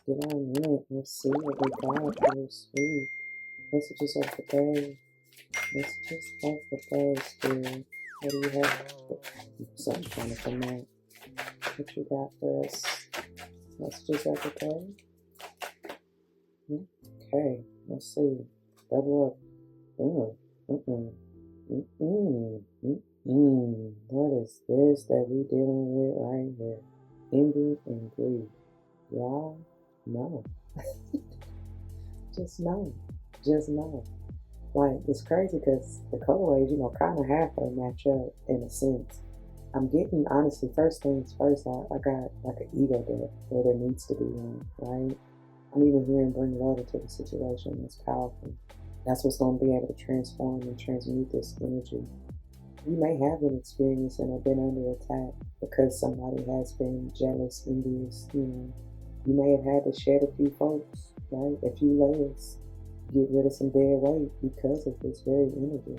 get on in it. Let's see what we got for this week. Messages of the day. Messages of the day, Spirit. What do you have? Something trying to come out. What you got for us? Messages of the day. Okay, let's see. Double up. What is this that we dealing with right here? Envy and greed. Y'all know. Just know. Just know. Like, it's crazy because the colorways, kind of halfway match up in a sense. I'm getting, honestly, first things first, I got like an ego death where there needs to be one, right? I'm even hearing bring love into the situation. It's powerful. That's what's going to be able to transform and transmute this energy. You may have been experiencing or been under attack because somebody has been jealous, envious, You may have had to shed a few folks, right? A few layers. Get rid of some dead weight because of this very energy.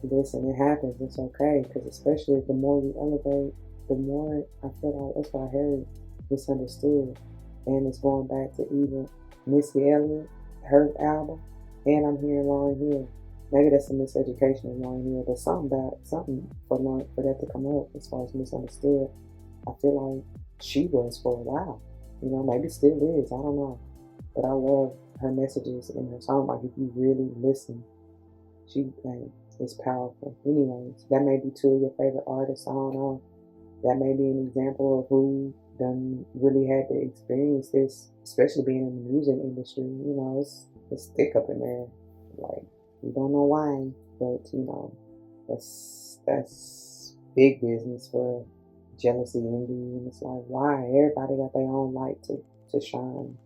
Listen, it happens. It's okay, because especially the more you elevate, the more I feel like that's what I heard, misunderstood. And it's going back to even Missy Elliott, her album, and I'm hearing Lauryn Hill. Maybe that's a miseducation of Lauryn Hill, but something for that to come up as far as misunderstood. I feel like she was for a while. Maybe still is. I don't know. But I love her messages in her song. Like, if you really listen, she is powerful. Anyways, that may be two of your favorite artists. I don't know. That may be an example of who done really had to experience this, especially being in the music industry. It's thick up in there. Like, we don't know why, but that's big business for jealousy, envy, and it's like, why? Everybody got their own light to shine.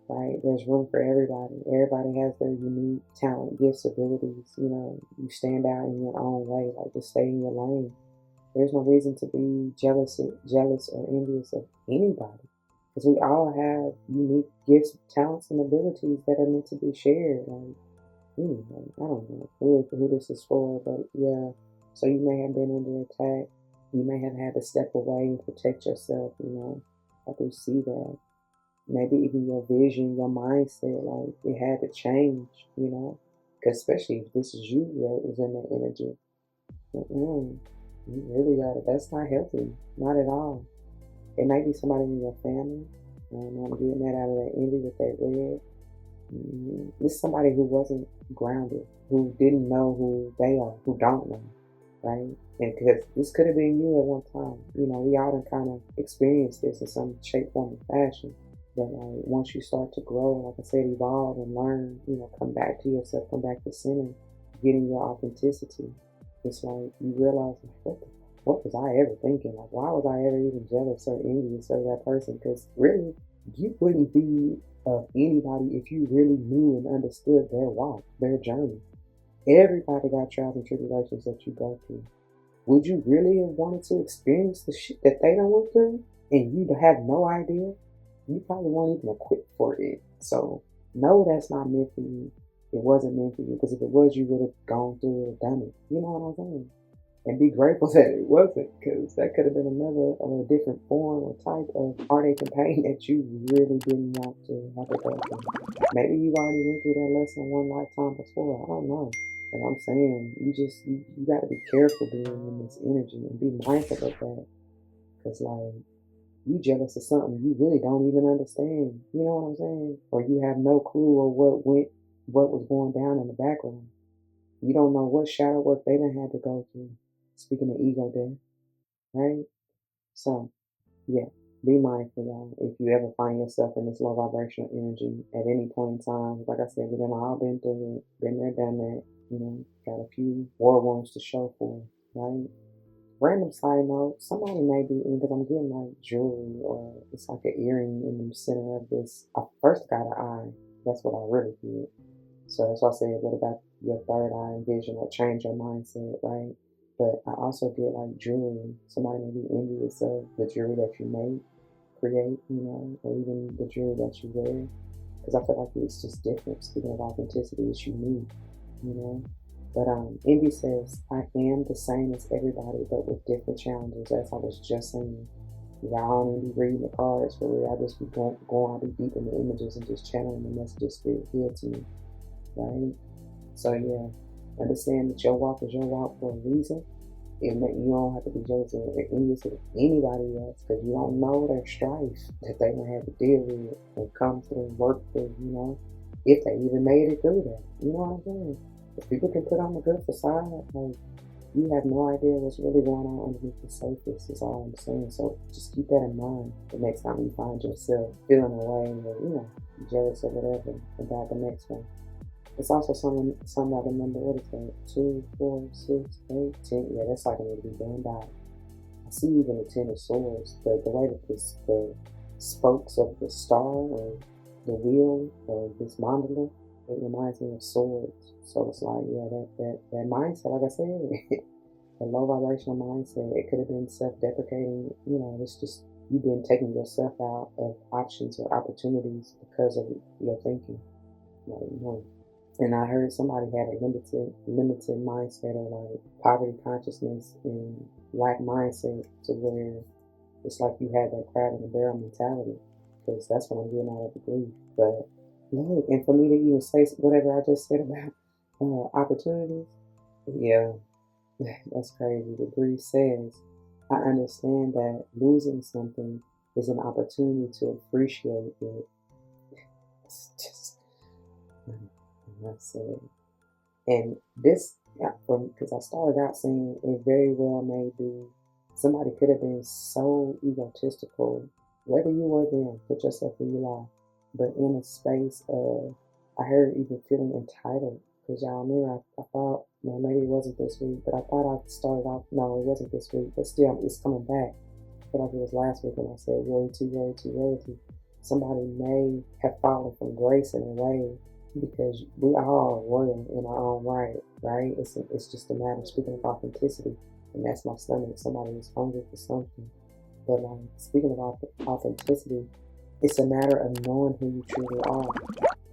Right? There's room for everybody. Everybody has their unique talent, gifts, abilities. You stand out in your own way. Like, just stay in your lane. There's no reason to be jealous or envious of anybody, because we all have unique gifts, talents, and abilities that are meant to be shared. Like, anyway, I don't know who this is for, but yeah. So you may have been under attack. You may have had to step away and protect yourself. I do see that. Maybe even your vision, your mindset, like, it had to change, because especially if this is you that is in that energy. You really got it. That's not healthy, not at all. It may be somebody in your family. I'm getting that out of that envy with that red. This is somebody who wasn't grounded, who didn't know who they are, who don't know, right? And because this could have been you at one time. We all kind of experienced this in some shape, form, or fashion. But once you start to grow, like I said, evolve and learn, come back to yourself, come back to center, getting your authenticity, it's like you realize, what was I ever thinking? Like, why was I ever even jealous or envious of that person? Because really, you wouldn't be of anybody if you really knew and understood their walk, their journey. Everybody got trials and tribulations that you go through. Would you really have wanted to experience the shit that they done went through and you have no idea? You probably weren't even equipped for it. So, no, that's not meant for you. It wasn't meant for you, because if it was, you would have gone through it and done it. You know what I'm saying? And be grateful that it wasn't, because that could have been another different form or type of heartache and pain that you really didn't want to have to go through. Maybe you already went through that lesson one lifetime before. I don't know. But I'm saying, you got to be careful being in this energy and be mindful of that. Because, like, you jealous of something you really don't even understand. You know what I'm saying? Or you have no clue of what was going down in the background. You don't know what shadow work they done had to go through. Speaking of ego death, right? So, yeah, be mindful, y'all. If you ever find yourself in this low vibrational energy at any point in time, like I said, we done all been through it, been there, done that. Got a few war wounds to show for, right? Random side note, somebody may be in, because I'm getting like jewelry or it's like an earring in the center of this. I first got an eye. That's what I really did. So that's why I said, what about your third eye and vision, or change your mindset, right? But I also get like jewelry. Somebody may be envious of the jewelry that you may create, or even the jewelry that you wear. Because I feel like it's just different. Speaking of authenticity, it's unique, you know. But Envy says, I am the same as everybody, but with different challenges, as I was just saying. Yeah, I don't even be reading the cards for real. I just be going I'll be deep in the images and just channeling the messages Spirit give to me, right? So yeah, understand that your walk is your walk for a reason. You don't have to be jealous or envious of anybody else because you don't know their strife that they might have to deal with and come through and work through, if they even made it through that. You know what I'm saying? If people can put on the good facade, like, you have no idea what's really going on underneath the surface, is all I'm saying. So just keep that in mind the next time you find yourself feeling away or, jealous or whatever about the next one. It's also something I remember. What is that? 2, 4, 6, 8, 10. Yeah, that's like it would be done by. I see even the 10 of swords. The way that the spokes of the star or the wheel or this mandala, it reminds me of swords. So it's like, yeah, that mindset, like I said, the low vibrational mindset, it could have been self-deprecating. It's just you've been taking yourself out of options or opportunities because of your thinking. And I heard somebody had a limited mindset or like poverty consciousness and lack mindset to where it's like you had that crab in the barrel mentality, because that's what I'm getting out of the grief. But look, and for me to even say whatever I just said about opportunities, yeah, that's crazy. The grief says, I understand that losing something is an opportunity to appreciate it. It's just, that's it. And this, because I started out saying it very well may be somebody could have been so egotistical, whether you or them, put yourself in your life, but in a space of, I heard even feeling entitled. Because y'all remember, I thought, maybe it wasn't this week, but I thought I started off, no, it wasn't this week, but still, it's coming back. I feel like it was last week when I said royalty, royalty, royalty. Somebody may have fallen from grace in a way because we are all royal in our own right? It's just a matter of speaking of authenticity, and that's my stomach. Somebody is hungry for something. But speaking of authenticity, it's a matter of knowing who you truly are.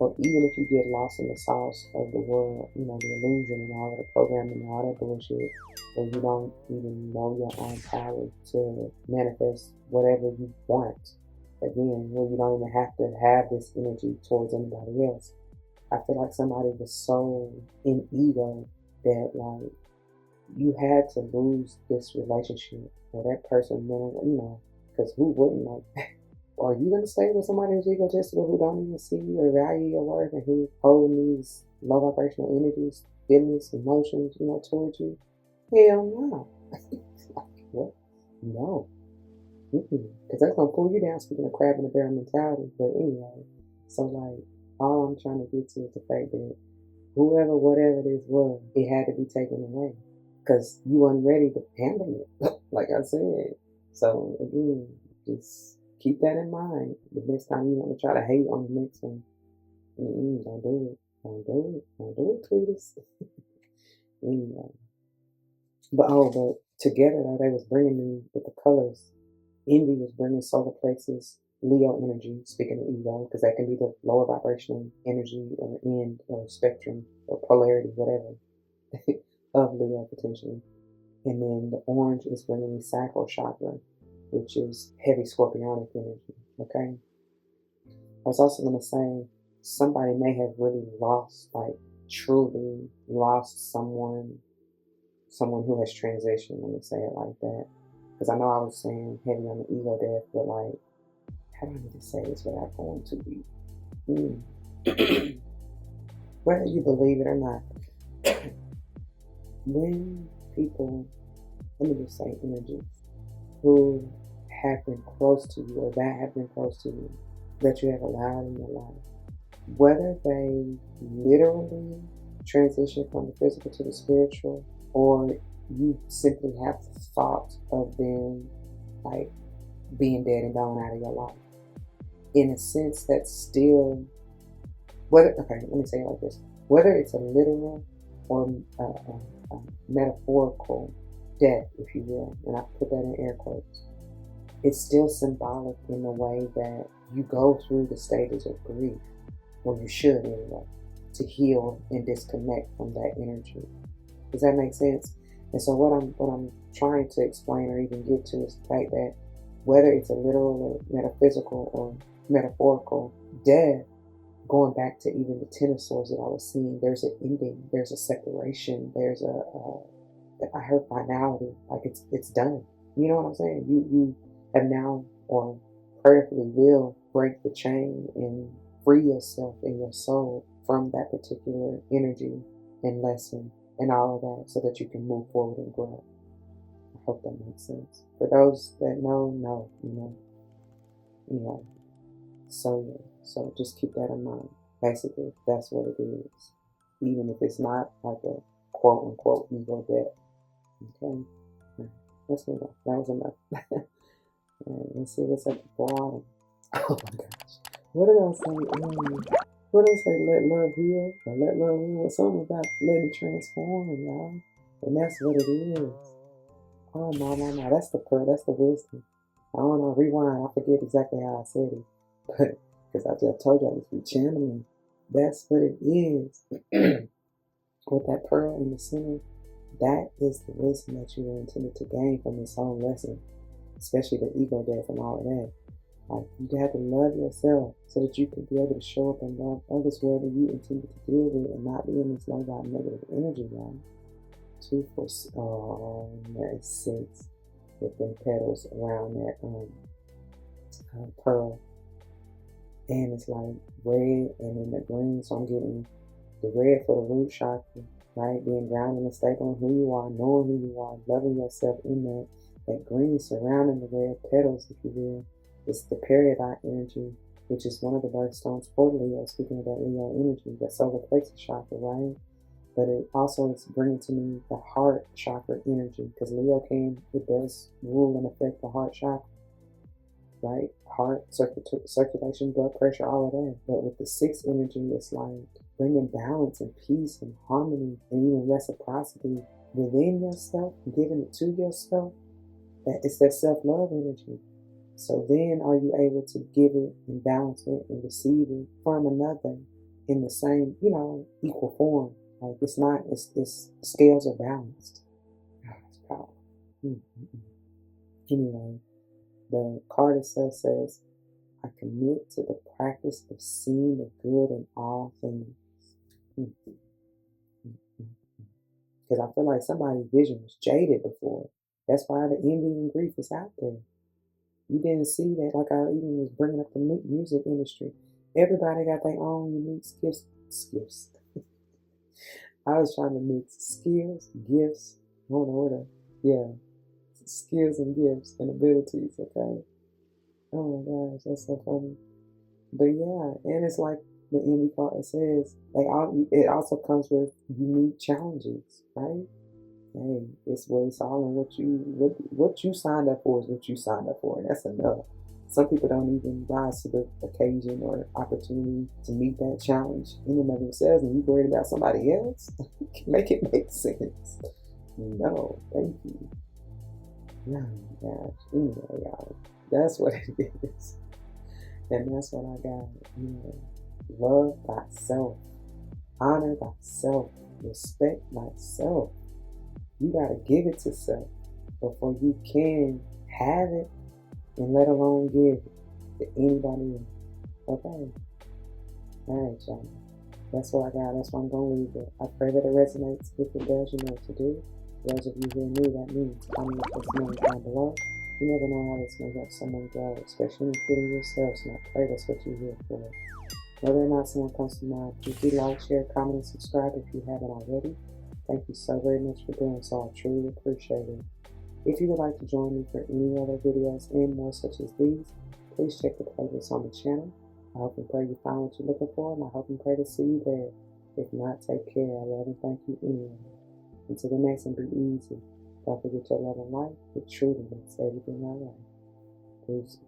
Or even if you get lost in the sauce of the world, the illusion and all of the programming and all that bullshit, or you don't even know your own power to manifest whatever you want. Again, where you don't even have to have this energy towards anybody else. I feel like somebody was so in ego that like you had to lose this relationship or that person, because who wouldn't like? Are you gonna stay with somebody who's egotistical, who don't even see you or value your worth, and who holding these low vibrational energies, feelings, emotions, towards you? Hell no. Like, what? No. Because that's gonna pull you down. Speaking of crab in the barrel mentality, but anyway, so like all I'm trying to get to is the fact that whoever, whatever this was, it had to be taken away because you weren't ready to handle it. Like I said. So again, just keep that in mind. The next time you want to try to hate on the next one, don't do it. Don't do it. Don't do it, Cletus. Anyway. But together, though, they was bringing me with the colors. Envy was bringing solar plexus, Leo energy, speaking of ego, because that can be the lower vibrational energy or end or spectrum or polarity, whatever, of Leo potentially. And then the orange is bringing me sacral chakra, which is heavy scorpionic energy, okay? I was also going to say somebody may have really lost, like truly lost someone who has transitioned, let me say it like that. Because I know I was saying heavy on the ego death, but like, how do I need to say this without going too deep? Whether you believe it or not, when people, let me just say energies, who have been close to you or that have been close to you, that you have allowed in your life, whether they literally transition from the physical to the spiritual, or you simply have the thought of them like being dead and gone out of your life. In a sense, that's still, let me say it like this. Whether it's a literal or a metaphorical death, if you will, and I put that in air quotes, it's still symbolic in the way that you go through the stages of grief, or you should anyway, to heal and disconnect from that energy. Does that make sense? And so what I'm trying to explain or even get to is the fact that whether it's a literal or metaphysical or metaphorical death, going back to even the Ten of Swords that I was seeing, there's an ending, there's a separation, there's I heard finality, like it's done. You know what I'm saying? You have now, or prayerfully will, break the chain and free yourself and your soul from that particular energy and lesson and all of that, so that you can move forward and grow. I hope that makes sense. For those that know, you know. So yeah, so just keep that in mind. Basically, that's what it is. Even if it's not like a quote unquote ego death. Okay. Let's move on. That was enough. Let's see what's at the bottom. Oh my gosh. What did I say? What did I say? Let love heal? Or let love heal? Something about letting it transform, y'all. And that's what it is. Oh my. That's the pearl. That's the wisdom. I don't know. Rewind. I forget exactly how I said it. But because I just told you I was be channeling. That's what it is. With that pearl in the center, that is the wisdom that you were intended to gain from this whole lesson, especially the ego death and all of that. Like, you have to love yourself so that you can be able to show up and love others wherever you intended to deal with and not be in this low vibe negative energy, right? 2, 4, oh, that's 6 with the petals around that pearl. And it's like red and then the green, so I'm getting the red for the root chakra, right? Being grounded and stable in who you are, knowing who you are, loving yourself in that green surrounding the red petals, if you will. It's the peridot energy, which is one of the birthstones for Leo, speaking of that Leo energy, that solar plexus chakra, right? But it also is bringing to me the heart chakra energy, because Leo it does rule and affect the heart chakra, right? Heart, circulation, blood pressure, all of that. But with the 6 energy, it's like bringing balance and peace and harmony and even reciprocity within yourself, giving it to yourself. That it's that self-love energy. So then are you able to give it and balance it and receive it from another in the same, equal form. Like it's scales are balanced. It's powerful. Anyway, the card itself says, I commit to the practice of seeing the good in all things. Because I feel like somebody's vision was jaded before. That's why the envy and grief is out there. You didn't see that, like I even was bringing up the music industry. Everybody got their own unique skills. I was trying to mix skills, gifts, skills and gifts and abilities, okay? Oh my gosh, that's so funny. But yeah, and it's like the envy card, it says, it also comes with unique challenges, right? Hey, it's all in what you signed up for is what you signed up for, and that's enough. Some people don't even rise to the occasion or opportunity to meet that challenge in and of themselves, and you worried about somebody else? Make it make sense. No, thank you. Oh my gosh. Anyway, y'all, that's what it is. And that's what I got. Love thyself. Honor thyself. Respect thyself. You gotta give it to self before you can have it, and let alone give it to anybody else. Okay. Alright, y'all. That's what I got. That's what I'm gonna leave it. I pray that it resonates. If it does, you know what to do. Those of you who are new, that means comment this moment down below. You never know how this may help someone grow, especially including yourselves, and I pray that's what you're here for. Whether or not someone comes to mind, please do like, share, comment, and subscribe if you haven't already. Thank you so very much for doing so. I truly appreciate it. If you would like to join me for any other videos and more such as these, please check the playlist on the channel. I hope and pray you find what you're looking for, and I hope and pray to see you there. If not, take care. I love and thank you anyway. Until the next one, be easy. Don't forget your love and light. It truly makes everything all right. Peace.